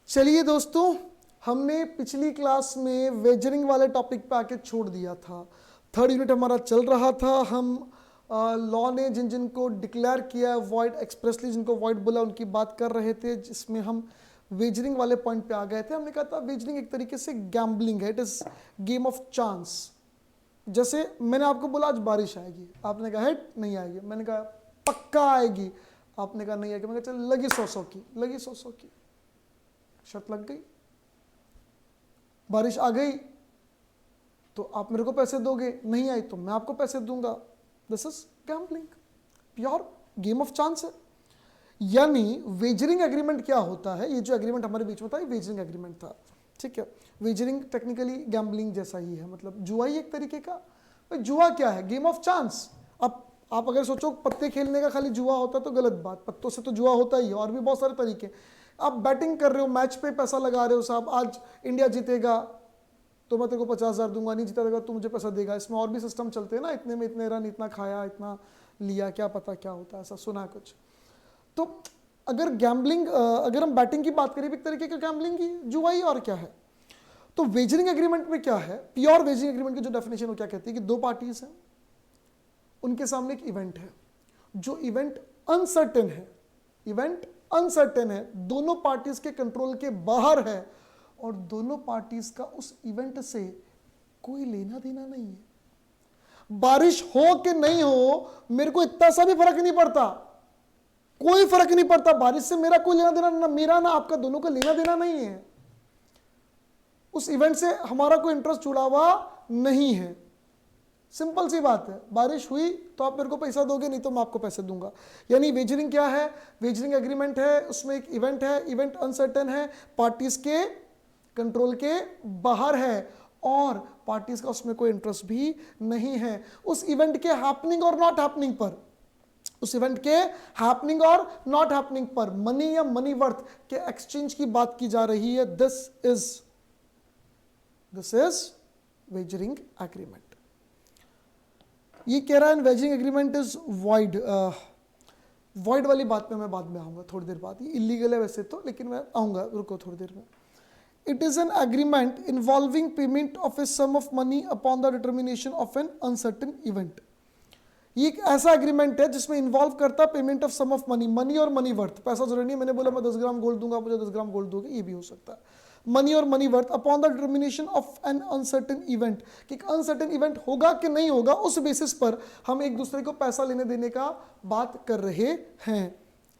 चलिए दोस्तों, हमने पिछली क्लास में वेजरिंग वाले टॉपिक पे आके छोड़ दिया था। थर्ड यूनिट हमारा चल रहा था। हम लॉ ने जिन जिनको डिक्लेयर किया वॉइड एक्सप्रेसली, जिनको वॉइड बोला, उनकी बात कर रहे थे, जिसमें हम वेजरिंग वाले पॉइंट पे आ गए थे। हमने कहा था वेजरिंग एक तरीके से गैम्बलिंग है, it is game of chance. जैसे मैंने आपको बोला आज बारिश आएगी, आपने कहा हेट नहीं आएगी, मैंने कहा पक्का आएगी, आपने कहा नहीं आएगी, मैंने कहा चल लगी 100 की, लगी 100 की, शर्त लग गई, बारिश आ गई तो आप मेरे को पैसे दोगे, नहीं आई तो मैं आपको पैसे दूंगा। This is gambling, pure game of chance है। यानी वेजरिंग एग्रीमेंट क्या होता है, ये जो एग्रीमेंट हमारे बीच में था ये वेजरिंग एग्रीमेंट था, ठीक है। वेजरिंग टेक्निकली गैम्बलिंग जैसा ही है, मतलब जुआ ही एक तरीके का। भाई जुआ क्या है? Game of chance. अब आप अगर सोचो पत्ते खेलने का खाली जुआ होता तो गलत बात, पत्तों से तो जुआ होता ही है, और भी बहुत सारे तरीके। आप बैटिंग कर रहे हो, मैच पे पैसा लगा रहे हो, साहब आज इंडिया जीतेगा तो मैं तेरे को 50,000 दूंगा, नहीं जीतेगा तो मुझे पैसा देगा। इसमें और भी सिस्टम चलते हैं ना, इतने में इतने रन, इतना खाया, इतना लिया, क्या पता क्या होता है, ऐसा सुना है कुछ। तो अगर गैम्बलिंग, अगर हम बैटिंग की बात करें, एक तरीके का गैम्बलिंग ही, जुआ ही, और क्या है। तो वेजरिंग एग्रीमेंट में क्या है, प्योर वेजरिंग एग्रीमेंट की जो डेफिनेशन वो क्या कहती है कि दो पार्टीज हैं, उनके सामने एक इवेंट है, जो इवेंट अनसर्टेन है, इवेंट अनसर्टेन है, दोनों पार्टीज के कंट्रोल के बाहर है, और दोनों पार्टीज का उस इवेंट से कोई लेना देना नहीं है। बारिश हो कि नहीं हो मेरे को इतना सा भी फर्क नहीं पड़ता, कोई फर्क नहीं पड़ता, बारिश से मेरा कोई लेना देना, ना मेरा ना आपका, दोनों का लेना देना नहीं है। उस इवेंट से हमारा कोई इंटरेस्ट जुड़ा हुआ नहीं है। सिंपल सी बात है, बारिश हुई तो आप मेरे को पैसा दोगे, नहीं तो मैं आपको पैसे दूंगा। यानी वेजरिंग क्या है? वेजरिंग एग्रीमेंट है, उसमें एक इवेंट है, इवेंट अनसर्टेन है, पार्टीज के कंट्रोल के बाहर है, और पार्टीज का उसमें कोई इंटरेस्ट भी नहीं है। उस इवेंट के हैपनिंग और नॉट हैपनिंग पर, उस इवेंट के हैपनिंग और नॉट हैपनिंग पर मनी या मनी वर्थ के एक्सचेंज की बात की जा रही है। This is wagering agreement. ये कह रहा है wagering agreement is void. Void वाली बात पे मैं बाद में आऊंगा थोड़ी देर बाद, ये इलीगल है वैसे तो, लेकिन मैं आऊंगा, रुको थोड़ी देर में। It is an agreement involving payment of a sum of money upon the determination of an uncertain event. ये एक ऐसा एग्रीमेंट है जिसमें इन्वॉल्व करता है payment of some of money, money और मनी वर्थ। पैसा जरूरी नहीं, मैंने बोला मैं 10 ग्राम गोल्ड दूंगा, मुझे 10 ग्राम गोल्ड दोगे, ये भी हो सकता है। मनी और money worth upon the determination of N uncertain event, कि एक अनसर्टेन इवेंट होगा कि नहीं होगा, उस बेसिस पर हम एक दूसरे को पैसा लेने देने का बात कर रहे हैं।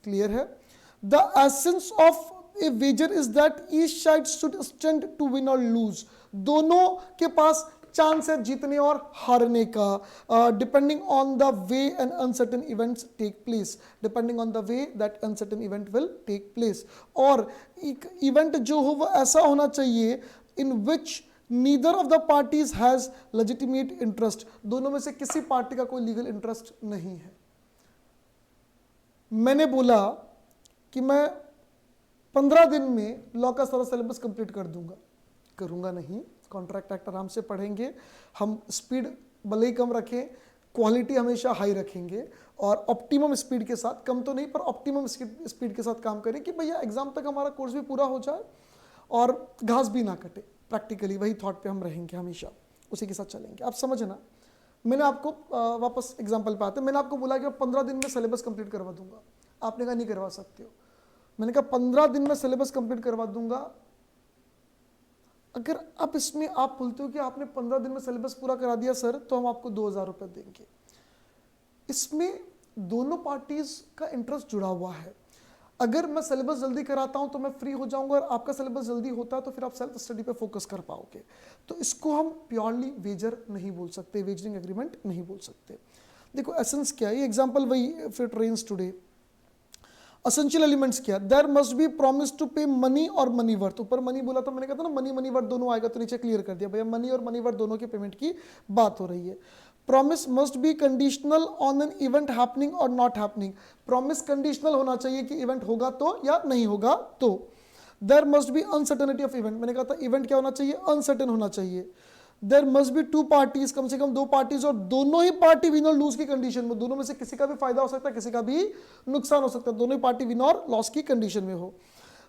क्लियर है? The essence of a wager is that each side should stand to win और लूज। दोनों के पास चांस है जीतने और हारने का, depending on the way an uncertain events take place, depending on the way that uncertain event will take place. और एक इवेंट जो हो वो ऐसा होना चाहिए in which neither of the parties has legitimate interest, दोनों में से किसी पार्टी का कोई लीगल इंटरेस्ट नहीं है। मैंने बोला कि मैं 15 दिन में लॉ का सारा सिलेबस कंप्लीट कर दूंगा, करूंगा नहीं, कॉन्ट्रैक्ट एक्ट आराम से पढ़ेंगे, हम स्पीड भले ही कम रखें, क्वालिटी हमेशा हाई रखेंगे, और ऑप्टिमम स्पीड के साथ, कम तो नहीं पर ऑप्टिमम स्पीड के साथ काम करें कि भैया एग्जाम तक हमारा कोर्स भी पूरा हो जाए और घास भी ना कटे। प्रैक्टिकली वही थॉट पे हम रहेंगे, हमेशा उसी के साथ चलेंगे। आप समझना, मैंने आपको वापस एग्जाम्पल पे आते, मैंने आपको बोला कि 15 दिन में सिलेबस कंप्लीट करवा दूंगा, आपने कहा नहीं करवा सकते हो। मैंने कहा 15 दिन में सिलेबस कंप्लीट करवा दूंगा। अगर आप इसमें आप बोलते हो कि आपने 15 दिन में सिलेबस पूरा करा दिया सर, तो हम आपको 2,000 रुपये देंगे। इसमें दोनों पार्टीज का इंटरेस्ट जुड़ा हुआ है। अगर मैं सिलेबस जल्दी कराता हूं तो मैं फ्री हो जाऊंगा, और आपका सिलेबस जल्दी होता है तो फिर आप सेल्फ स्टडी पे फोकस कर पाओगे। तो इसको हम प्योरली वेजर नहीं बोल सकते, वेजरिंग एग्रीमेंट नहीं बोल सकते। देखो एसेंस क्या है, ये एग्जाम्पल वही, if it rains today, essential elements क्या, there must be promise to pay money और मनी वर्थ। ऊपर मनी बोला तो मैंने कहा था ना मनी मनी वर्थ दोनों आएगा, तो नीचे क्लियर कर दिया भैया मनी और मनी वर्थ दोनों के पेमेंट की बात हो रही है। Promise must be conditional on an event happening और नॉट हैपनिंग। प्रॉमिस कंडीशनल होना चाहिए कि इवेंट होगा तो या नहीं होगा तो। There must be uncertainty of event, मैंने कहा था इवेंट क्या होना चाहिए, अनसर्टेन होना चाहिए। देयर मस्ट बी 2 पार्टीज, कम से कम 2 पार्टीज, और दोनों ही पार्टी विन और लूज की कंडीशन में, दोनों में से किसी का भी फायदा हो सकता है, किसी का भी नुकसान हो सकता है, दोनों ही पार्टी विन और लॉस की कंडीशन में हो।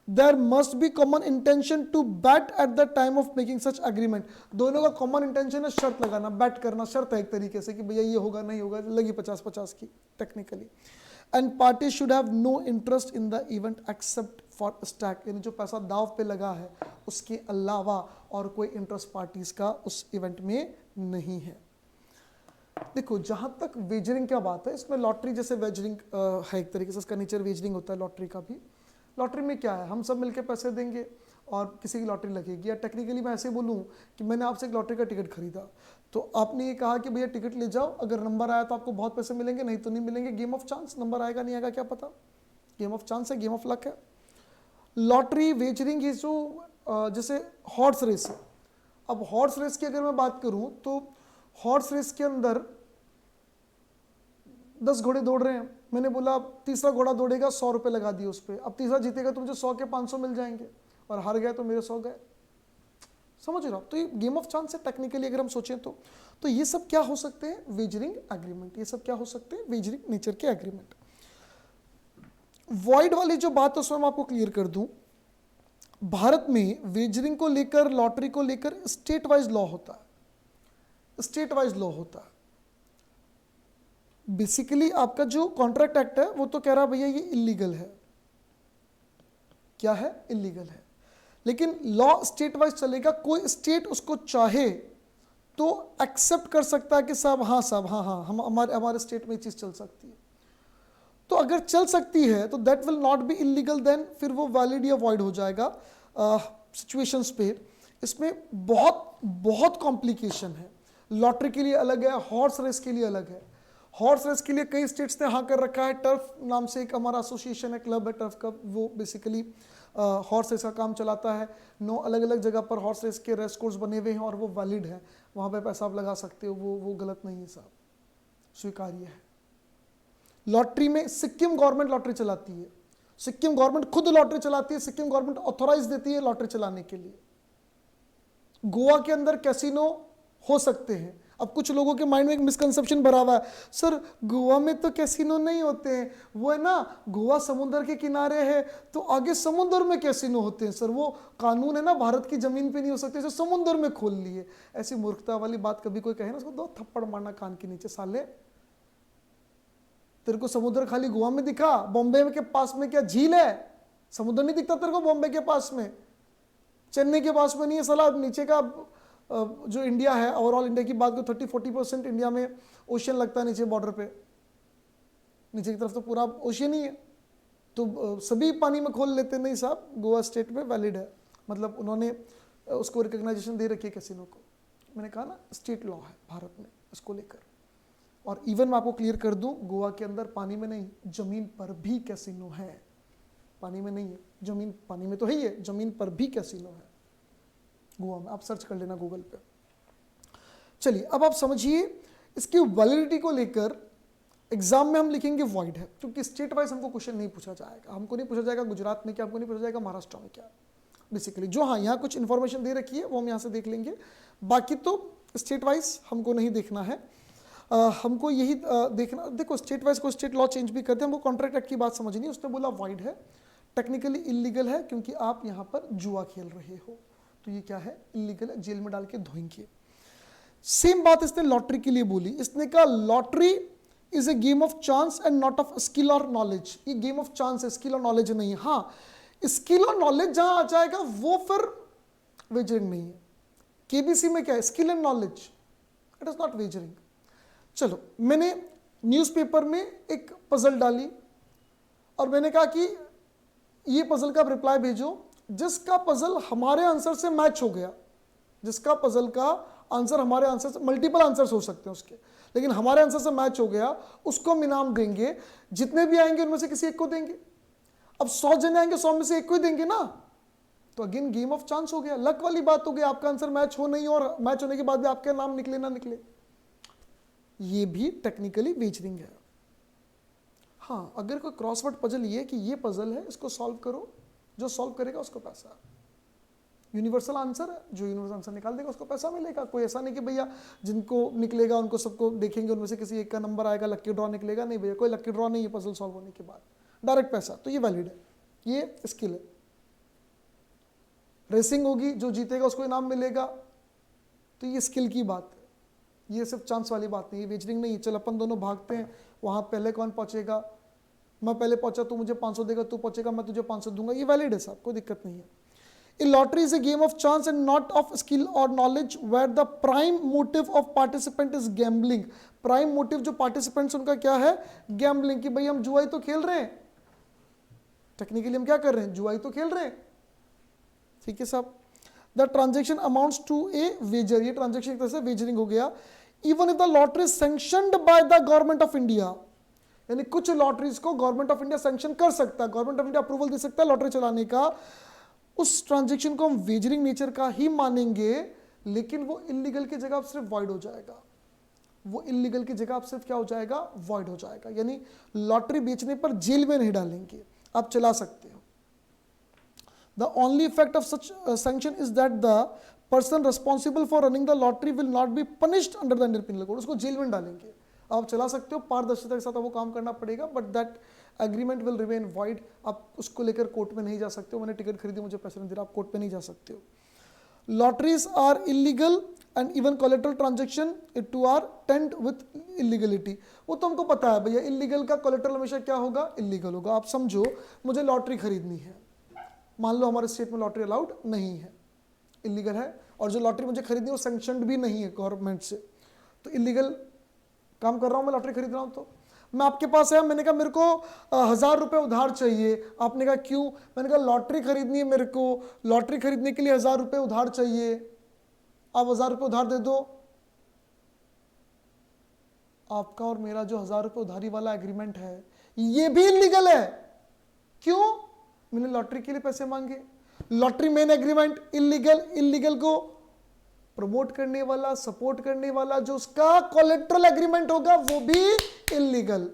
There must be common intention to bet at the time of making such agreement. दोनों का कॉमन इंटेंशन है शर्त लगाना, बैट करना, शर्त है एक तरीके से कि भैया ये होगा नहीं होगा, लगी 50-50 की technically. And party should have no interest in the event except for stake, यानी जो पैसा दाव पे लगा है उसके अलावा और कोई इंटरेस्ट पार्टीज का उस इवेंट में नहीं है। देखो जहां तक वेजरिंग क्या बात है, इसमें लॉटरी जैसे वेजरिंग है एक तरीके से, इसका नेचर वेजरिंग होता है लॉटरी का भी। लॉटरी में क्या है, हम सब मिलके पैसे देंगे और किसी की लॉटरी लगेगी, या टेक्निकली मैं ऐसे बोलूं कि मैंने आपसे एक लॉटरी का टिकट खरीदा, तो आपने ये कहा कि भैया टिकट ले जाओ, अगर नंबर आया तो आपको बहुत पैसे मिलेंगे, नहीं तो नहीं मिलेंगे, गेम ऑफ चांस, नंबर आएगा नहीं आएगा क्या पता, गेम ऑफ चांस है, गेम ऑफ लक है। लॉटरी वेजरिंग ये जो जैसे हॉर्स रेस है, अब हॉर्स रेस की अगर मैं बात करूं तो हॉर्स रेस के अंदर 10 घोड़े दौड़ रहे हैं, मैंने बोला अब तीसरा घोड़ा दौड़ेगा, 100 रुपए लगा दिए उस पर, अब तीसरा जीतेगा तो मुझे 100 के 500 मिल जाएंगे, और हार गया तो मेरे 100 गए, समझ रहे हो। तो ये गेम ऑफ चांस है टेक्निकली अगर हम सोचें तो ये सब क्या हो सकते हैं, वेजरिंग एग्रीमेंट, ये सब क्या हो सकते हैं, वेजरिंग नेचर के एग्रीमेंट। वॉइड वाली जो बात है उसमें मैं आपको क्लियर कर दूं, भारत में वेजरिंग को लेकर, लॉटरी को लेकर स्टेट वाइज लॉ होता है, स्टेट वाइज लॉ होता है। बेसिकली आपका जो कॉन्ट्रैक्ट एक्ट है वो तो कह रहा है भैया ये इलीगल है, क्या है, इलीगल है, लेकिन लॉ स्टेट वाइज चलेगा, कोई स्टेट उसको चाहे तो एक्सेप्ट कर सकता है कि साहब हाँ साहब हाँ हाँ हम हमारे स्टेट में ये चीज चल सकती है, तो अगर चल सकती है तो that will not be illegal, then फिर वो वैलिड या वॉइड हो जाएगा सिचुएशंस पे। इसमें बहुत बहुत कॉम्प्लिकेशन है, लॉटरी के लिए अलग है, हॉर्स रेस के लिए अलग है। हॉर्स रेस के लिए कई स्टेट्स ने हाँ कर रखा है, टर्फ नाम से एक हमारा एसोसिएशन है, क्लब है टर्फ का, वो बेसिकली हॉर्स रेस का काम चलाता है। 9 अलग अलग जगह पर हॉर्स रेस के रेस कोर्स बने हुए हैं और वो वैलिड है, वहाँ पे पैसा आप लगा सकते हो, वो गलत नहीं है साहब, स्वीकार्य है। लॉटरी में सिक्किम गवर्नमेंट लॉटरी चलाती है, सिक्किम गवर्नमेंट खुद लॉटरी चलाती है, सिक्किम गवर्नमेंट ऑथोराइज देती है लॉटरी चलाने के लिए। गोवा के अंदर कैसीनो हो सकते हैं। अब कुछ लोगों के माइंड में एक मिसकंसेप्शन भरा हुआ है, सर गोवा में तो कैसीनो नहीं होते हैं, वो है ना गोवा समुद्र के किनारे है तो आगे समुद्र में कैसीनो होते हैं, सर वो कानून है ना भारत की जमीन पे नहीं हो सकते, समुद्र में खोल लिए। ऐसी मूर्खता वाली बात कभी कोई कहे ना, उसको 2 थप्पड़ मारना कान के नीचे, साले तेरे को समुद्र खाली गोवा में दिखा, बॉम्बे के पास में क्या झील है, समुद्र नहीं दिखता तेरे को बॉम्बे के पास में, चेन्नई के पास में नहीं है साला। नीचे का जो इंडिया है, ओवरऑल इंडिया की बात करो 30-40% इंडिया में ओशियन लगता है नीचे बॉर्डर पे, नीचे की तरफ तो पूरा ओशियन ही है, तो सभी पानी में खोल लेते नहीं साहब, गोवा स्टेट में वैलिड है, मतलब उन्होंने उसको रिकग्नाइजेशन दे रखी है कैसीनो को। मैंने कहा ना स्टेट लॉ है भारत में इसको लेकर। और इवन मैं आपको क्लियर कर दूं, गोवा के अंदर पानी में नहीं जमीन पर भी कैसीनो है, पानी में नहीं है जमीन, पानी में तो है ही है, जमीन पर भी कैसीनो है गोवा में, आप सर्च कर लेना गूगल पे। चलिए अब आप समझिए इसकी वैलिडिटी को लेकर एग्जाम में हम लिखेंगे वॉइड है, क्योंकि स्टेट वाइज हमको क्वेश्चन नहीं पूछा जाएगा, हमको नहीं पूछा जाएगा गुजरात में क्या, हमको नहीं पूछा जाएगा महाराष्ट्र में क्या, बेसिकली जो हाँ यहाँ कुछ इन्फॉर्मेशन दे रखी है वो हम यहाँ से देख लेंगे, बाकी तो स्टेट वाइज हमको नहीं देखना है। हमको यही देखना, देखो स्टेट वाइज को स्टेट लॉ चेंज भी करते हैं, हमको कॉन्ट्रैक्ट एक्ट की बात समझनी, उसने बोला वाइड है, टेक्निकली इलीगल है क्योंकि आप यहाँ पर जुआ खेल रहे हो, तो ये क्या है, इलीगल है, जेल में डाल के धोएंगे। सेम बात इसने लॉटरी के लिए बोली, इसने कहा lottery is a game of chance and not of skill और नॉलेज, ये गेम ऑफ चांस है, स्किल और नॉलेज नहीं है। हाँ स्किल और नॉलेज जहां आ जाएगा वो फिर वेजरिंग नहीं है। केबीसी में क्या है, skill and knowledge, it is not wagering. चलो मैंने न्यूज़पेपर में एक पजल डाली और मैंने कहा कि ये पजल का रिप्लाई भेजो, जिसका पजल हमारे आंसर से मैच हो गया, जिसका पजल का आंसर हमारे आंसर से, मल्टीपल आंसर्स हो सकते हैं उसके, लेकिन हमारे आंसर से मैच हो गया, उसको हम इनाम देंगे, जितने भी आएंगे उनमें से किसी एक को देंगे। अब 100 जने आएंगे, 100 में से एक को ही देंगे ना, तो अगेन गेम ऑफ चांस हो गया, लक वाली बात हो गई, आपका आंसर मैच हो नहीं और मैच होने के बाद भी आपका नाम निकले ना निकले, ये भी टेक्निकली वेजरिंग है। हाँ अगर कोई क्रॉसवर्ड पजल ये कि ये पजल है इसको सॉल्व करो, जो सॉल्व करेगा उसको पैसा, यूनिवर्सल आंसर है, जो यूनिवर्सल आंसर निकाल देगा उसको पैसा मिलेगा। कोई ऐसा नहीं कि भैया जिनको निकलेगा उनको सबको देखेंगे, उनमें से किसी एक का नंबर आएगा, लक्की ड्रॉ निकलेगा, नहीं भैया कोई लक्की ड्रॉ नहीं है, पजल सॉल्व होने के बाद डायरेक्ट पैसा, तो ये वैलिड है, ये स्किल है। रेसिंग होगी, जो जीतेगा उसको इनाम मिलेगा। तो ये स्किल की बात है, ये सिर्फ चांस वाली बात नहीं है, वेजरिंग नहीं है। चल अपन दोनों भागते हैं, वहाँ पहले कौन पहुँचेगा, मैं पहले पहुँचा, तू मुझे 500 देगा, तू पहुँचेगा, मैं तुझे 500 दूंगा, ये वैलिड है साहब, कोई दिक्कत नहीं है। A lottery is a game of chance and not of skill or knowledge where the prime motive of participant is gambling. Prime motive जो participants उनका क्या है, gambling, कि भाई हम जुआई तो खेल रहे हैं, टेक्निकली हम क्या कर रहे हैं, जुआई तो खेल रहे हैं, ठीक है साहब। The transaction amounts to a wager, ये transaction एक तरह से wagering हो गया। Even if the lottery is sanctioned by the government of India, यानी कुछ लॉटरीज को गवर्नमेंट ऑफ इंडिया सैंक्शन कर सकता है, गवर्नमेंट ऑफ इंडिया अप्रूवल दे सकता है लॉटरी चलाने का, उस ट्रांजैक्शन को हम वेजरिंग नेचर का ही मानेंगे, लेकिन वो इलीगल की जगह सिर्फ वॉइड हो जाएगा, वो इलीगल की जगह सिर्फ क्या हो जाएगा, वॉइड हो जाएगा। यानी लॉटरी बेचने पर जेल में नहीं डालेंगे, आप चला सकते हो। The only effect of such sanction is that the person responsible for running the lottery will not be punished under the Indian penal code, उसको जेल में डालेंगे। आप चला सकते हो, पारदर्शिता के साथ वो काम करना पड़ेगा, but that agreement will remain wide, आप उसको लेकर कोर्ट में नहीं जा सकते हो, मैंने टिकट खरीदी मुझे पैसे नहीं दे रहा, आप कोर्ट में नहीं जा सकते हो। Lotteries are illegal and even collateral transaction to are taint with illegality, वो तो हमको पता है भैया, इलीगल का कोलेटरल हमेशा क्या होगा, इलीगल होगा। आप समझो मुझे लॉटरी खरीदनी है, मान लो हमारे स्टेट में लॉटरी अलाउड नहीं है, इलीगल है, और जो लॉटरी मुझे खरीदनी है वो सैंक्शनड भी नहीं है गवर्नमेंट से, तो इलीगल काम कर रहा हूँ मैं, लॉटरी खरीद रहा हूँ। तो मैं आपके पास है, मैंने कहा मेरे को 1000 रुपये उधार चाहिए, आपने कहा क्यों, मैंने कहा लॉटरी खरीदनी है मेरे को, लॉटरी खरीदने के लिए 1000 रुपये उधार चाहिए, आप 1000 रुपये उधार दे दो। आपका और मेरा जो 1000 रुपये उधारी वाला एग्रीमेंट है ये भी इलीगल है, क्यों, मैंने लॉटरी के लिए पैसे मांगे। Lottery main agreement illegal, illegal को प्रमोट करने वाला, सपोर्ट करने वाला जो उसका कोलेट्रल एग्रीमेंट होगा वो भी इलीगल।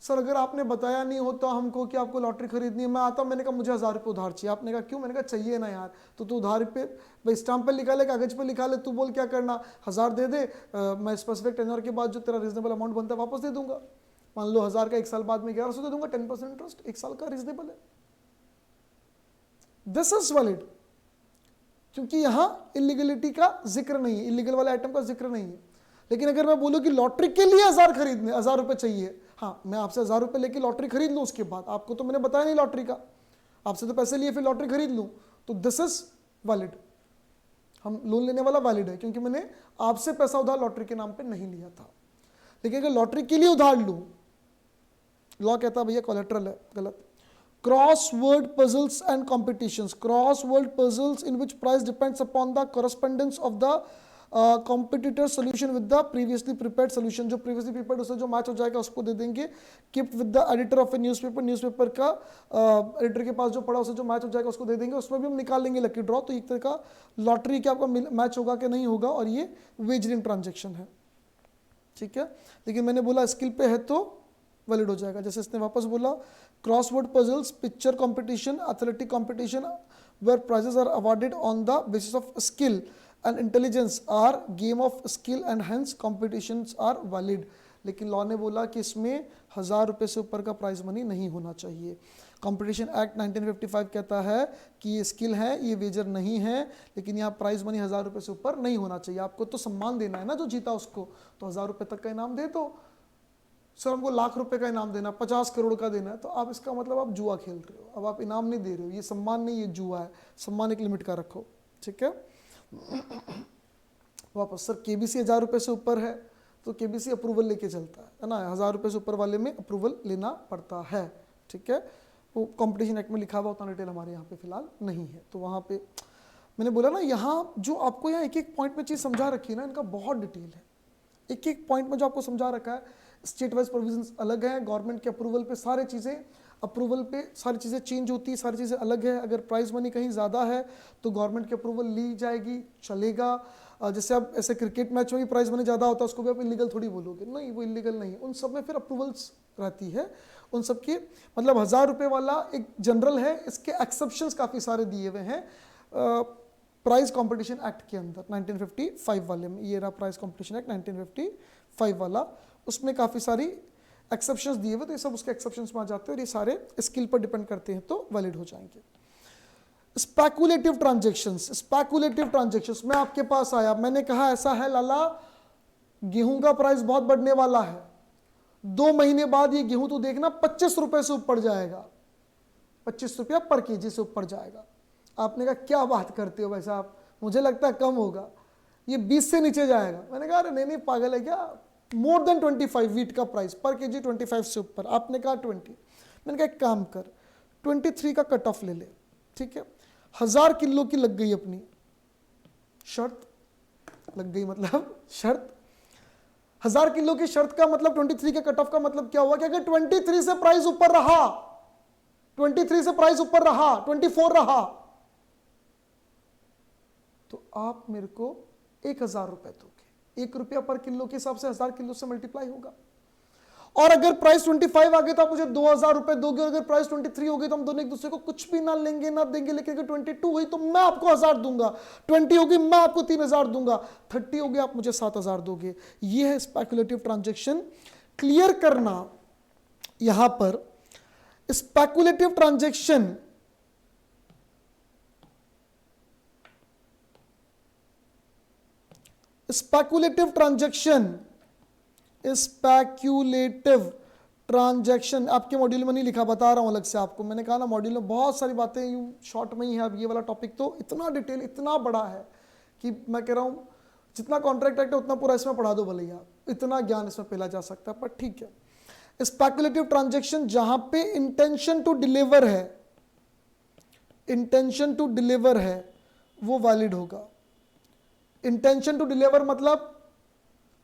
सर अगर आपने बताया नहीं होता हमको कि आपको लॉटरी खरीदनी है, मैं आता, मैंने कहा मुझे 1000 रुपये उधार चाहिए, आपने कहा क्यों, मैंने कहा चाहिए ना यार, तो तू उधार पे भाई स्टाम्प पे लिखा ले, कागज पे लिखा ले, तू बोल क्या करना, 1000 दे दे, मैं स्पेसिफिक टेन्योर के बाद जो तेरा रीजनेबल अमाउंट बनता है वापस दे दूंगा। मान लो 1000 का 1 साल बाद में 1100 दे दूंगा, 10% इंटरेस्ट, 1 साल का रीजनेबल है, दिस इज वैलिड, क्योंकि यहां इलीगलिटी का जिक्र नहीं है, इलीगल वाले आइटम का जिक्र नहीं है। लेकिन अगर मैं बोलूं कि लॉटरी के लिए 1000 खरीदने, 1000 रुपये चाहिए, हाँ मैं आपसे 1000 रुपये लेके लॉटरी खरीद लूं, उसके बाद आपको तो मैंने बताया नहीं लॉटरी का, आपसे तो पैसे लिए फिर लॉटरी खरीद लूं, तो दिस इज वैलिड, हम लोन लेने वाला वैलिड है, क्योंकि मैंने आपसे पैसा उधार लॉटरी के नाम पे नहीं लिया था। लेकिन अगर लॉटरी के लिए उधार लूं, लॉ कहता है भैया कोलेट्रल है, गलत। Crossword puzzles and competitions, crossword puzzles in which price depends upon the correspondence of the competitor solution with the previously prepared solution, जो previously prepared उससे जो मैच हो जाएगा उसको दे देंगे, kept with the editor of a newspaper, newspaper का editor के पास जो पड़ा उससे जो मैच हो जाएगा उसको दे देंगे, उसमें भी हम निकाल लेंगे लकी ड्रॉ। तो एक तरह का लॉटरी के आपका मैच होगा कि नहीं होगा, और ये वेजरिंग ट्रांजेक्शन है, ठीक है। लेकिन मैंने बोला स्किल पे है तो वैलिड हो जाएगा। जैसे इसने वापस बोला crossword puzzles, picture competition, athletic competition where prizes are awarded on the basis of skill and intelligence are game of skill and hence competitions are valid. लेकिन लॉ ने बोला कि इसमें 1000 रुपये से ऊपर का प्राइज मनी नहीं होना चाहिए। कंपटीशन एक्ट 1955 कहता है कि ये स्किल है, ये वेजर नहीं है, लेकिन यहाँ प्राइज मनी 1000 रुपये से ऊपर नहीं होना चाहिए। आपको तो सम्मान देना है ना जो जीता उसको, तो 1000 रुपये तक का इनाम दे दो। सर हमको लाख रुपए का इनाम देना, 50 करोड़ का देना है, तो आप इसका मतलब आप जुआ खेल रहे हो, अब आप इनाम नहीं दे रहे हो, ये सम्मान नहीं, ये जुआ है। सम्मान एक लिमिट का रखो, ठीक है। वापस सर केबीसी 1000 रुपये से ऊपर है तो केबीसी अप्रूवल लेके चलता है ना, 1000 रुपये से ऊपर वाले में अप्रूवल लेना पड़ता है, ठीक है। वो कॉम्पिटिशन एक्ट में लिखा हुआ उतना डिटेल हमारे यहाँ पे फिलहाल नहीं है, तो वहाँ पे मैंने बोला ना, यहाँ जो आपको यहाँ एक एक पॉइंट में चीज़ समझा रखी है ना, इनका बहुत डिटेल है, एक एक पॉइंट में जो आपको समझा रखा है। स्टेट वाइज प्रोविजंस अलग है, गवर्नमेंट के अप्रूवल पे सारी चीज़ें, अप्रूवल पे सारी चीज़ें चेंज होती है, सारी चीज़ें अलग है। अगर प्राइज मनी कहीं ज़्यादा है तो गवर्नमेंट की अप्रूवल ली जाएगी, चलेगा। जैसे आप ऐसे क्रिकेट मैच में भी प्राइज मनी ज़्यादा होता है, उसको भी आप इलीगल थोड़ी बोलोगे, नहीं वो इलीगल नहीं है, उन सब में फिर अप्रूवल्स रहती है, उन सब की मतलब 1000 रुपये वाला एक जनरल है, इसके एक्सेप्शंस काफ़ी सारे दिए हुए हैं प्राइज कंपटीशन एक्ट के अंदर 1955 वाले में। ये रहा प्राइज कंपटीशन एक्ट 1955 वाला, उसमें काफ़ी सारी एक्सेप्शंस दिए हुए, तो ये सब उसके एक्सेप्शंस में आ जाते हैं और ये सारे स्किल पर डिपेंड करते हैं तो वैलिड हो जाएंगे। स्पेकुलेटिव ट्रांजेक्शंस मैं आपके पास आया, मैंने कहा ऐसा है लाला, गेहूं का प्राइस बहुत बढ़ने वाला है, 2 महीने बाद ये गेहूं तो देखना 25 रुपए से ऊपर जाएगा, 25 रुपया पर केजी से ऊपर जाएगा। आपने कहा क्या बात करते हो भाई साहब, मुझे लगता है कम होगा, ये 20 से नीचे जाएगा। मैंने कहा अरे नहीं पागल है क्या, मोर देन 25 वीट का प्राइस पर केजी 25 से ऊपर। आपने कहा 20। मैंने कहा एक काम कर, 23 का कट ऑफ ले ले, ठीक है, 1000 किलो की लग गई अपनी शर्त, लग गई मतलब शर्त, 1000 किलो की शर्त का मतलब 23 के कट ऑफ का मतलब क्या हुआ कि अगर 23 से प्राइस ऊपर रहा, 23 से प्राइस ऊपर रहा, 24 रहा, तो आप मेरे को 1000 रुपए दोगे। 1 रुपया पर किलो के हिसाब से 1000 किलो से मल्टीप्लाई होगा। और अगर प्राइस 25 आ गए तो आप मुझे 2000 रुपए दोगे, और अगर प्राइस 23 हो गई तो हम दोनों एक दूसरे को कुछ भी ना लेंगे ना देंगे। लेकिन अगर 22 हुई तो मैं आपको 1000 दूंगा, 20 होगी मैं आपको 3000 दूंगा, 30 होगी आप मुझे 7000 दोगे। ये है स्पेकुलेटिव ट्रांजैक्शन। क्लियर करना यहां पर, स्पेकुलेटिव ट्रांजैक्शन स्पेकुलेटिव ट्रांजैक्शन आपके मॉड्यूल में नहीं लिखा, बता रहा हूं अलग से आपको। मैंने कहा ना मॉड्यूल में बहुत सारी बातें यूं शॉर्ट में ही है। अब ये वाला टॉपिक तो इतना डिटेल, इतना बड़ा है कि मैं कह रहा हूं जितना कॉन्ट्रैक्ट एक्ट है उतना पूरा इसमें पढ़ा दो भले ही आप, इतना ज्ञान इसमें पेला जा सकता है। पर ठीक है, स्पेकुलेटिव ट्रांजैक्शन जहां पे इंटेंशन टू डिलीवर है, वो वैलिड होगा। इंटेंशन टू डिलीवर मतलब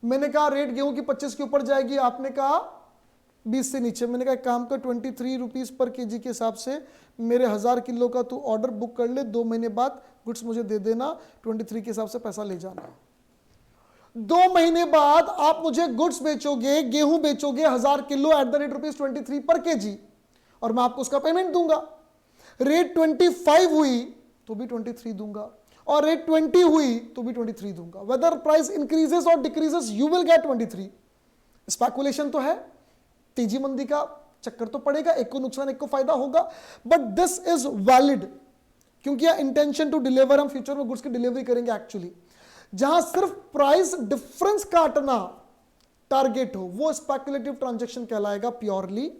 मैंने कहा रेट गेहूं की 25 के ऊपर जाएगी, आपने कहा 20 से नीचे। मैंने कहा काम का 23 रुपीज पर केजी के हिसाब से मेरे 1000 किलो का तू ऑर्डर बुक कर ले, 2 महीने बाद गुड्स मुझे दे देना, 23 के हिसाब से पैसा ले जाना। 2 महीने बाद आप मुझे गुड्स बेचोगे, गेहूं बेचोगे 1000 किलो एट द रेट ₹23 पर केजी, और मैं आपको उसका पेमेंट दूंगा। रेट 25 हुई तो भी 23 दूंगा, और रेट 20 हुई तो भी 23 दूंगा। वेदर प्राइस इंक्रीजेस और decreases you will get 23। Speculation तो है, तेजी मंदी का चक्कर तो पड़ेगा, एक को नुकसान एक को फायदा होगा, बट दिस इज वैलिड क्योंकि इंटेंशन टू डिलीवर, हम फ्यूचर में गुड्स की डिलीवरी करेंगे एक्चुअली। जहां सिर्फ प्राइस डिफरेंस काटना टारगेट हो, वो स्पेकुलेटिव ट्रांजैक्शन कहलाएगा प्योरली,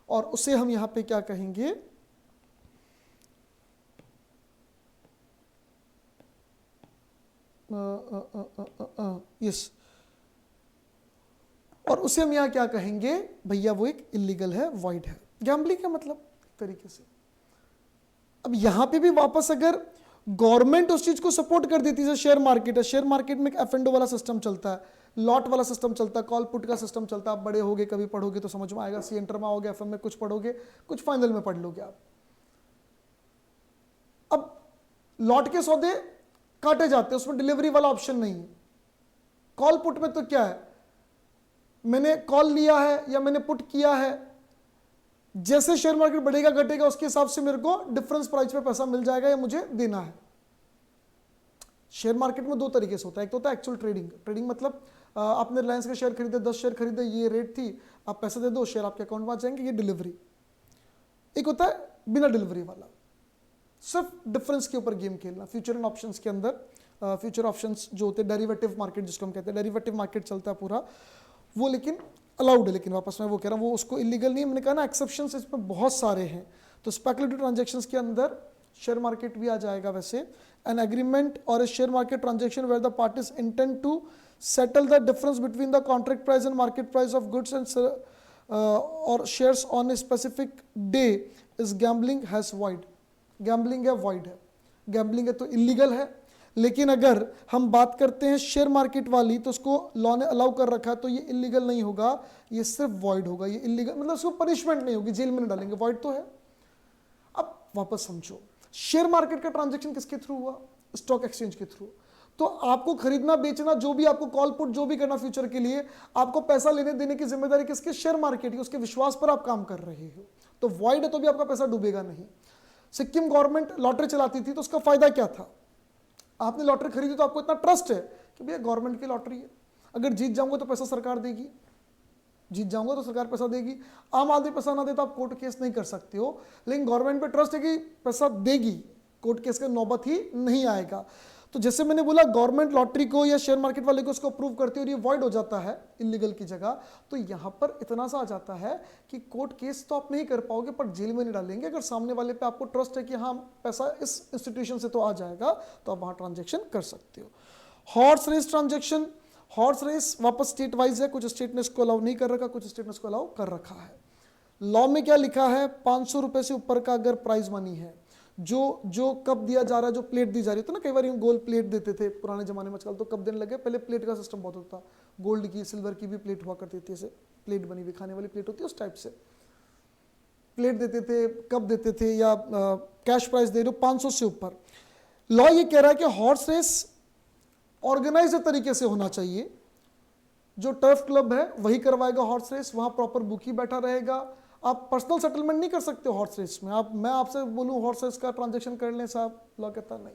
और उसे हम यहां पे क्या कहेंगे, यस, और उसे हम यहां क्या कहेंगे भैया, वो एक इलीगल है, वॉइड है। गैम्बलिंग का मतलब एक तरीके से। अब यहां पे भी वापस अगर गवर्नमेंट उस चीज को सपोर्ट कर देती है, शेयर मार्केट है, शेयर मार्केट में एक एफ&ओ वाला सिस्टम चलता है, लॉट वाला सिस्टम चलता है, कॉल पुट का सिस्टम चलता है। आप बड़े होगे कभी पढ़ोगे तो समझ में आएगा, सी एंटर में आओगे, एफएम में कुछ पढ़ोगे, कुछ फाइनल में पढ़ लोगे आप। अब लॉट के सौदे काटे जाते हैं, उसमें डिलीवरी वाला ऑप्शन नहीं है। कॉल पुट में तो क्या है, मैंने कॉल लिया है या मैंने पुट किया है, जैसे शेयर मार्केट बढ़ेगा घटेगा उसके हिसाब से मेरे को डिफरेंस प्राइस पे पैसा मिल जाएगा या मुझे देना है। शेयर मार्केट में 2 तरीके से होता है, एक तो होता है एक्चुअल ट्रेडिंग मतलब आपने रिलायंस के शेयर खरीदे, 10 शेयर खरीदे, ये रेट थी, आप पैसे दे दो, शेयर आपके अकाउंट में आ जाएंगे, ये डिलीवरी। एक होता है बिना डिलीवरी वाला, सिर्फ डिफरेंस के ऊपर गेम खेलना। फ्यूचर एंड ऑप्शंस के अंदर फ्यूचर ऑप्शंस जो होते हैं, डेरिवेटिव मार्केट जिसको हम कहते हैं, डेरिवेटिव मार्केट चलता है पूरा वो, लेकिन अलाउड है। लेकिन वापस मैं वो कह रहा हूँ वो उसको इलीगल नहीं है। मैंने कहा ना एक्सेप्शंस इसमें बहुत सारे हैं। तो स्पेकुलेटिव ट्रांजैक्शंस के अंदर शेयर मार्केट भी आ जाएगा वैसे। एन एग्रीमेंट और a share market transaction where the parties intend to settle the difference between the contract price and market price of goods and और shares on a specific day is gambling has void. Gambling है, void है। Gambling है तो illegal है, लेकिन अगर हम बात करते हैं शेयर मार्केट वाली तो उसको लॉ ने अलाउ कर रखा है, तो ये इलीगल नहीं होगा, ये सिर्फ वॉइड होगा। ये इलीगल मतलब उसको पनिशमेंट नहीं होगी, जेल में नहीं डालेंगे, वॉइड तो है। अब वापस समझो, शेयर मार्केट का ट्रांजैक्शन किसके थ्रू हुआ? स्टॉक एक्सचेंज के थ्रू। तो आपको खरीदना बेचना जो भी, आपको कॉल पुट जो भी करना फ्यूचर के लिए, आपको पैसा लेने देने की जिम्मेदारी किसके? शेयर मार्केट की। उसके विश्वास पर आप काम कर रहे हो, तो वॉइड है तो भी आपका पैसा डूबेगा नहीं। सिक्किम गवर्नमेंट लॉटरी चलाती थी तो उसका फायदा क्या था? आपने लॉटरी खरीदी तो आपको इतना ट्रस्ट है कि भैया गवर्नमेंट की लॉटरी है, अगर जीत जाऊंगा तो पैसा सरकार देगी, जीत जाऊंगा तो सरकार पैसा देगी। आम आदमी पैसा ना दे तो आप कोर्ट केस नहीं कर सकते हो, लेकिन गवर्नमेंट पे ट्रस्ट है कि पैसा देगी, कोर्ट केस का नौबत ही नहीं आएगा। तो जैसे मैंने बोला गवर्नमेंट लॉटरी को या शेयर मार्केट वाले को इसको अप्रूव करती है और ये वॉइड हो जाता है इलीगल की जगह, तो यहाँ पर इतना सा आ जाता है कि कोर्ट केस तो आप नहीं कर पाओगे पर जेल में नहीं डालेंगे। अगर सामने वाले पे आपको ट्रस्ट है कि हाँ पैसा इस इंस्टीट्यूशन से तो आ जाएगा, तो आप वहाँ ट्रांजेक्शन कर सकते हो। Horse race transaction, horse race वापस स्टेट वाइज है, कुछ स्टेट ने इसको अलाउ नहीं कर रखा, कुछ स्टेट ने इसको अलाउ कर रखा है। लॉ में क्या लिखा है, 500 रुपए से ऊपर का अगर प्राइज मनी है, जो कप दिया जा रहा है, जो प्लेट दी जा रही है, तो ना कई बार यूं गोल प्लेट देते थे पुराने जमाने में, आजकल तो कप देने लगे, पहले प्लेट का सिस्टम बहुत होता, गोल्ड की सिल्वर की भी प्लेट हुआ करती थी, ऐसे प्लेट बनी हुई खाने वाली प्लेट होती है, उस टाइप से प्लेट देते थे, कप देते थे, या कैश प्राइस दे रहे हो 500 से ऊपर। लॉ ये कह रहा है कि हॉर्स रेस ऑर्गेनाइज तरीके से होना चाहिए, जो टर्फ क्लब है वही करवाएगा हॉर्स रेस, वहां प्रॉपर बुकी बैठा रहेगा। आप पर्सनल सेटलमेंट नहीं कर सकते हो हॉर्स रेस में। मैं आपसे बोलूं हॉर्स रेस का ट्रांजैक्शन कर लें साहब, लॉ कहता नहीं,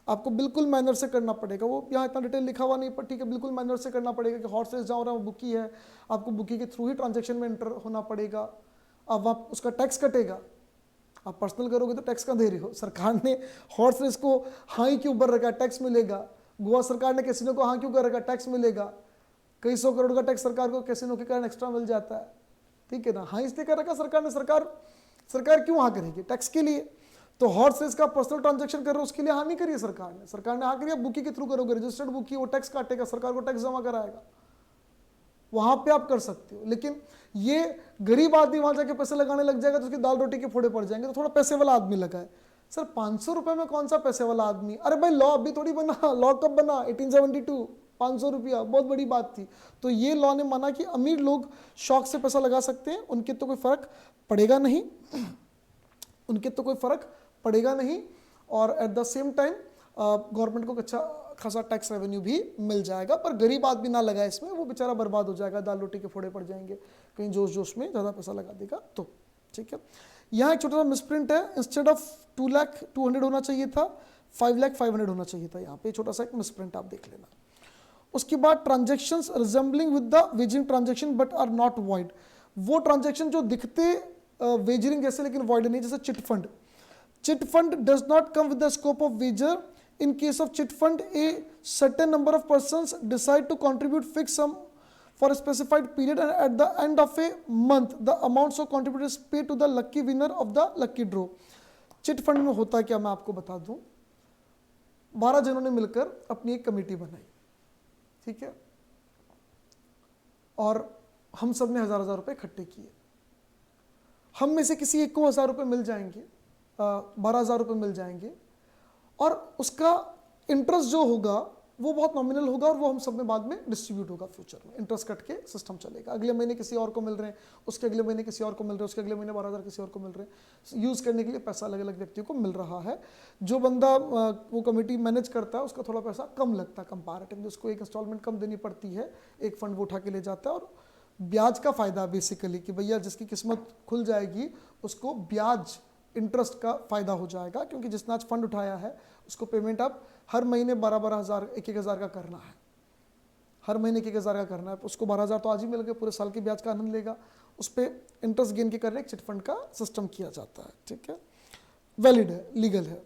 आपको बिल्कुल मैनर से करना पड़ेगा। वो यहाँ इतना डिटेल लिखा हुआ नहीं, पर ठीक है बिल्कुल मैनर से करना पड़ेगा कि हॉर्स रेस जहाँ हो रहा है बुकी है, आपको बुकी के थ्रू ही ट्रांजेक्शन में एंटर होना पड़ेगा। अब वहाँ उसका टैक्स कटेगा, आप पर्सनल करोगे तो टैक्स कहाँ दे रहे हो। सरकार ने हॉर्स रेस को हाँ ही क्यों ऊपर रखा, टैक्स मिलेगा। गोवा सरकार ने कैसीनो को हाँ क्यों कर रखा, टैक्स मिलेगा। कई 100 करोड़ का टैक्स सरकार को कैसीनो के कारण एक्स्ट्रा मिल जाता है, ठीक है ना। हाँ इसलिए कर रखा सरकार ने, सरकार क्यों हाँ करेगी, टैक्स के लिए। तो हॉर्स रेस का पर्सनल ट्रांजैक्शन कर रहे हो उसके लिए हाँ नहीं करिए सरकार ने हाँ करिए बुकी के थ्रू करोगे, रजिस्टर्ड बुकी, वो टैक्स काटेगा, सरकार को टैक्स जमा कराएगा, वहां पे आप कर सकते हो। लेकिन ये गरीब आदमी वहां जाके पैसे लगाने लग जाएगा तो उसकी दाल रोटी के फोड़े पड़ जाएंगे। तो थोड़ा पैसे वाला आदमी लगा है सर, 500 रुपए में कौन सा पैसे वाला आदमी। अरे भाई लॉ अभी थोड़ी बना, लॉ कब बना, 1872, 500 रुपया बहुत बड़ी बात थी। तो ये लॉ ने माना कि अमीर लोग शौक से पैसा लगा सकते हैं, उनके तो कोई फर्क पड़ेगा नहीं, उनके तो कोई फर्क पड़ेगा नहीं। और at the same time government को अच्छा खासा टैक्स रेवेन्यू भी मिल जाएगा। पर गरीब आदमी ना लगाए इसमें, वो बेचारा बर्बाद हो जाएगा, दाल रोटी के फोड़े पड़ जाएंगे, कहीं जोश में ज़्यादा पैसा लगा देगा तो। ठीक है, यहाँ एक छोटा सा मिसप्रिंट है, इंस्टेड ऑफ 2,00,200 होना चाहिए था, 5,00,500 होना चाहिए था। यहाँ पे छोटा सा एक मिसप्रिंट आप देख लेना। उसके बाद transactions resembling with the wagering transaction but are not void, वो ट्रांजेक्शन जो दिखते वेजरिंग जैसे लेकिन वॉइड नहीं, जैसे chit fund. Chit fund does not come with the scope of wager. In case of chit fund, a certain number of persons decide to contribute fixed sum for a specified period, and at the end of a month, the amount so contributed is paid to the lucky winner of the lucky draw. Chit fund में होता क्या मैं आपको बता दूं, 12 जनों ने मिलकर अपनी एक कमेटी बनाई, ठीक है, और हम सब ने 1,000 रुपए इकट्ठे किए। हम में से किसी एक को 1,000 रुपए मिल जाएंगे, 12,000 रुपए मिल जाएंगे, और उसका इंटरेस्ट जो होगा वो बहुत नॉमिनल होगा, और वो हम सब में बाद में डिस्ट्रीब्यूट होगा फ्यूचर में, इंटरेस्ट कट के सिस्टम चलेगा। अगले महीने किसी और को मिल रहे हैं, उसके अगले महीने किसी और को मिल रहे हैं, उसके अगले महीने 12,000 किसी और को मिल रहे हैं। यूज़ करने के लिए पैसा अलग अलग व्यक्तियों को मिल रहा है। जो बंदा वो कमेटी मैनेज करता है उसका थोड़ा पैसा कम लगता है कंपैरेटिवली, उसको एक इंस्टॉलमेंट कम देनी पड़ती है, एक फंड वो उठा के ले जाता है। और ब्याज का फ़ायदा बेसिकली कि भैया जिसकी किस्मत खुल जाएगी उसको ब्याज इंटरेस्ट का फ़ायदा हो जाएगा, क्योंकि जिसने आज फंड उठाया है उसको पेमेंट आप हर महीने 12,000 1,000 का करना है, हर महीने 1,000 का करना है। उसको 12,000 तो आज ही मिल गए, पूरे साल के ब्याज का आनंद लेगा, उस पर इंटरेस्ट गेन के करने एक चिट फंड का सिस्टम किया जाता है। ठीक है, वैलिड है, लीगल है।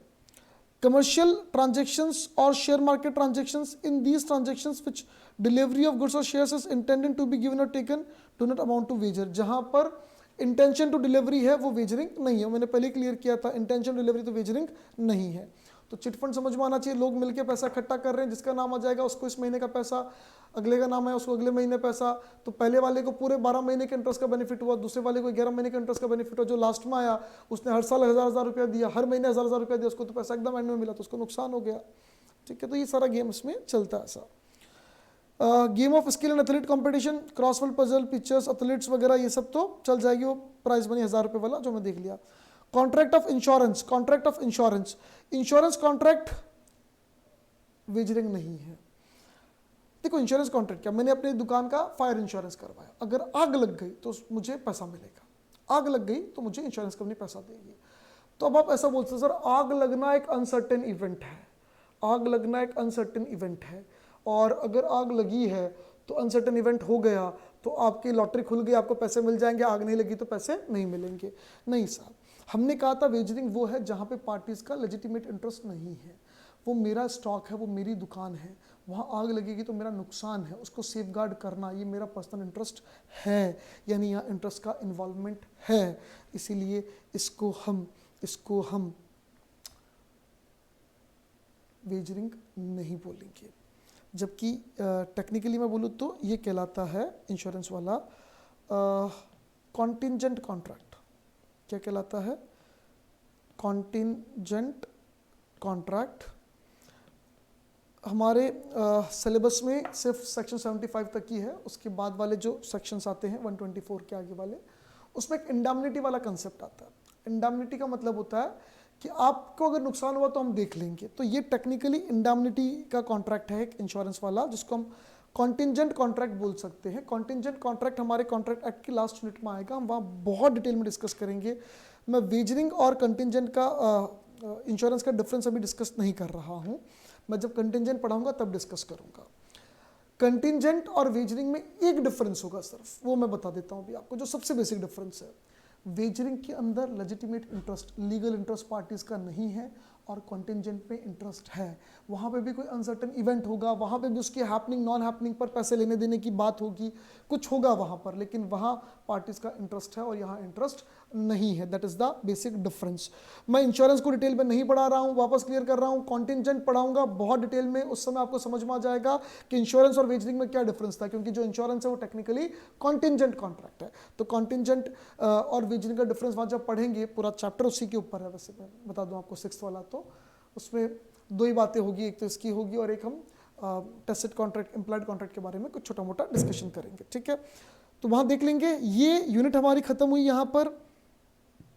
कमर्शियल ट्रांजेक्शन्स और share market transactions, in these transactions which delivery of goods और shares is intended to be given और taken do not amount to wager. जहां पर इंटेंशन टू डिलीवरी है वो वेजरिंग नहीं है, मैंने पहले क्लियर किया था, इंटेंशन डिलीवरी तो वेजरिंग नहीं है। तो चिट फंड समझ में आना चाहिए, लोग मिलकर पैसा इकट्ठा कर रहे हैं, जिसका नाम आ जाएगा उसको इस महीने का पैसा, अगले का नाम है उसको अगले महीने पैसा। तो पहले वाले को पूरे 12 महीने के इंटरेस्ट का बेनिफिट हुआ, दूसरे वाले को 11 महीने का इंटरेस्ट का बेनिफिट हुआ। जो लास्ट में आया उसने हर साल 1,000 रुपया दिया, हर महीने 1,000 रुपया दिया, उसको तो पैसा एकदम एंड में मिला, तो उसको नुकसान हो गया। ठीक है, तो ये सारा गेम इसमें चलता है ऐसा। Game of skill and athlete competition, crossword puzzle, pictures, athletes वगैरह ये सब तो चल जाएगी, वो प्राइस मनी 1,000 रुपये वाला जो मैं देख लिया। Contract of insurance, contract of insurance, insurance contract wagering नहीं है। देखो इंश्योरेंस कॉन्ट्रैक्ट क्या, मैंने अपनी दुकान का फायर इंश्योरेंस करवाया, अगर आग लग गई तो मुझे पैसा मिलेगा, आग लग गई तो मुझे इंश्योरेंस कंपनी पैसा देगी। तो अब आप ऐसा बोलते हैं सर आग लगना एक अनसर्टेन इवेंट है, आग लगना एक अनसर्टेन इवेंट है, और अगर आग लगी है तो अनसर्टेन इवेंट हो गया तो आपकी लॉटरी खुल गई, आपको पैसे मिल जाएंगे, आग नहीं लगी तो पैसे नहीं मिलेंगे। नहीं साहब, हमने कहा था वेजरिंग वो है जहाँ पे पार्टीज का लेजिटिमेट इंटरेस्ट नहीं है, वो मेरा स्टॉक है, वो मेरी दुकान है, वहाँ आग लगेगी तो मेरा नुकसान है, उसको सेफगार्ड करना ये मेरा पर्सनल इंटरेस्ट है, यानी यहाँ इंटरेस्ट का इन्वॉल्वमेंट है, इसीलिए इसको हम वेजरिंग नहीं बोलेंगे। जबकि टेक्निकली मैं बोलूँ तो ये कहलाता है इंश्योरेंस वाला कॉन्टिंजेंट कॉन्ट्रैक्ट। क्या कहलाता है? Contingent contract. हमारे सिलेबस में सिर्फ सेक्शन 75 तक ही है, उसके बाद वाले जो सेक्शंस आते हैं 124 के आगे वाले, उसमें एक इंडैमनिटी वाला कंसेप्ट आता है। इंडैमनिटी का मतलब होता है कि आपको अगर नुकसान हुआ तो हम देख लेंगे, तो ये टेक्निकली इंडैमनिटी का कॉन्ट्रैक्ट है एक इंश्योरेंस वाला, जिसको हम कॉन्टिंजेंट कॉन्ट्रैक्ट बोल सकते हैं। कॉन्टिंजेंट कॉन्ट्रैक्ट हमारे कॉन्ट्रैक्ट एक्ट की लास्ट यूनिट में आएगा, हम वहाँ बहुत डिटेल में डिस्कस करेंगे। मैं वेजरिंग और कंटिंजेंट का इंश्योरेंस का डिफरेंस अभी डिस्कस नहीं कर रहा हूँ, मैं जब कंटिंजेंट पढ़ाऊंगा तब डिस्कस करूंगा। कंटिंजेंट और वेजरिंग में एक डिफरेंस होगा सिर्फ, वो मैं बता देता हूँ अभी आपको, जो सबसे बेसिक डिफरेंस है। वेजरिंग के अंदर legitimate interest, legal interest parties का नहीं है, और कॉन्टिंजेंट में इंटरेस्ट है। वहाँ पे भी कोई अनसर्टन इवेंट होगा, वहाँ पे भी उसके हैपनिंग नॉन हैपनिंग पर पैसे लेने देने की बात होगी, कुछ होगा वहाँ पर, लेकिन वहाँ पार्टीज का इंटरेस्ट है और यहाँ इंटरेस्ट नहीं है। That is the basic difference. मैं इंश्योरेंस को डिटेल में नहीं पढ़ा रहा हूँ, वापस क्लियर कर रहा हूँ, कॉन्टिंजेंट पढ़ाऊंगा बहुत डिटेल में, उस समय आपको समझ में आ जाएगा कि इंश्योरेंस और वेजरिंग में क्या डिफरेंस था, क्योंकि जो इंश्योरेंस है वो टेक्निकली कॉन्टिंजेंट कॉन्ट्रैक्ट है। तो कॉन्टिंजेंट और वेजरिंग का डिफरेंस वहाँ जब पढ़ेंगे, पूरा चैप्टर उसी के ऊपर है, वैसे मैं बता दूँ आपको 6th वाला, तो उसमें दो ही बातें होगी, एक तो इसकी होगी और एक हम टेसिट कॉन्ट्रैक्ट, इम्प्लाइड कॉन्ट्रैक्ट के बारे में कुछ छोटा मोटा डिस्कशन करेंगे। ठीक है, तो वहाँ देख लेंगे। ये यूनिट हमारी खत्म हुई यहाँ पर।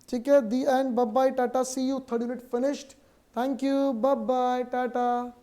ठीक है, the end, bye bye, tata, see you, 3rd unit finished. Thank you, bye bye, Tata.